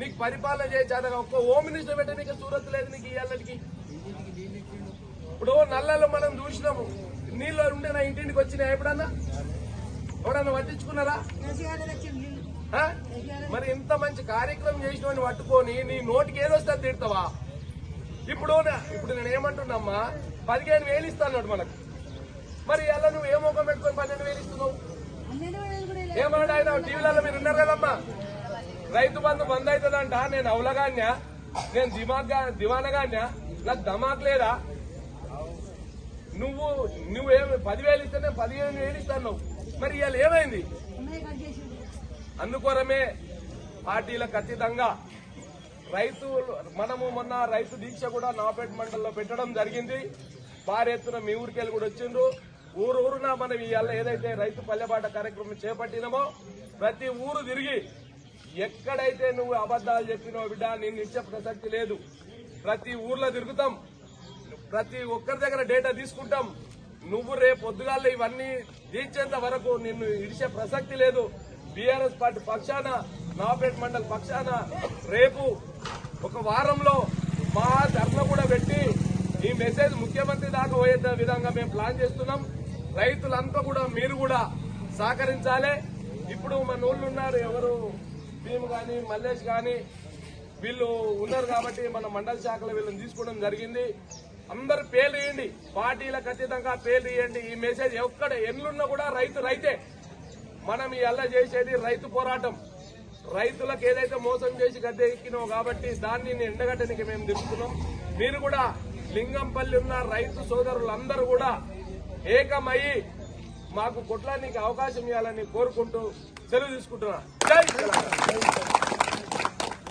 నీకు పరిపాలన చేసేదాకా ఒక్క హోమ్ మినిస్టర్ పెట్టే నీకు సూరత్ లేదు నీకు ఇవాళకి. ఇప్పుడు నల్లలో మనం చూసినాము, నీళ్ళు ఉంటే నా ఇంటింటికి వచ్చినాయి ఎప్పుడన్నా? ఎవడన్నా పట్టించుకున్నారా? మరి ఇంత మంచి కార్యక్రమం చేసిన పట్టుకొని నీ నోటికి ఏదొస్తే తిడతావా? ఇప్పుడు నేను ఏమంటున్నామ్మా, 15,000 ఇస్తాను మనకు. మరి అలా నువ్వు ఏ ముఖం పెట్టుకొని 12,000 ఇస్తున్నావు? ఏమన్నా ఆయన టీవీలలో మీరు ఉన్నారు కదమ్మా, రైతు బంధు బంద్ అవుతుందంట. నేను అవలగాన్యా, నేను దివానగాన్యా, నాకు దమాక్ లేదా? నువ్వేం 10,000 ఇస్తే నేను 15,000 ఇస్తాను. మరి ఇవాళ ఏమైంది? అందుకోరమే పార్టీలకు అతీతంగా మనము మొన్న రైతు దీక్ష కూడా నాపేట మండలంలో పెట్టడం జరిగింది. భారీ ఎత్తున మీ ఊరికెళ్ళి కూడా వచ్చిండ్రు. ఊరున మనం ఇవాళ ఏదైతే రైతు పల్లెబాట కార్యక్రమం చేపట్టినామో ప్రతి ఊరు తిరిగి ఎక్కడైతే నువ్వు అబద్దాలు చెప్పినావు బిడ్డ, నిన్ను ఇచ్చే ప్రసక్తి లేదు. ప్రతి ఊర్లో తిరుగుతాం, ప్రతి ఒక్కరి దగ్గర డేటా తీసుకుంటాం. నువ్వు రేపు పొద్దుగాల్లో ఇవన్నీ తీర్చేంత వరకు నిన్ను ఇడిచే ప్రసక్తి లేదు. బీఆర్ఎస్ పార్టీ పక్షాన, నాపేట మండలి పక్షాన రేపు ఒక వారంలో మా ధర్నా కూడా పెట్టి ఈ మెసేజ్ ముఖ్యమంత్రి దాకా పోయే విధంగా మేము ప్లాన్ చేస్తున్నాం. రైతులంతా కూడా మీరు కూడా సహకరించాలి. ఇప్పుడు మన ఊళ్ళు ఉన్నారు, ఎవరు భీమ్ గాని మల్లేష్ గాని వీళ్ళు ఉన్నారు కాబట్టి మన మండల శాఖలో వీళ్ళని తీసుకోవడం జరిగింది. అందరు పేర్లు ఇవ్వండి, పార్టీలకు అతీతంగా పేర్లు ఇవ్వండి. ఈ మెసేజ్ ఎక్కడ ఎన్నున్నా కూడా రైతే. మనం ఈ అల్ల చేసేది రైతు పోరాటం. రైతులకు ఏదైతే మోసం చేసి గద్దె ఎక్కినాం కాబట్టి దాన్ని ఎండగట్టడానికి మేము తిరుగుతున్నాం. మీరు కూడా లింగంపల్లి ఉన్న రైతు సోదరులందరూ కూడా ఏకమయ్యి మాకు కొట్లానికి అవకాశం ఇవ్వాలని కోరుకుంటూ సెలవు తీసుకుంటున్నా. జై తెలంగాణ.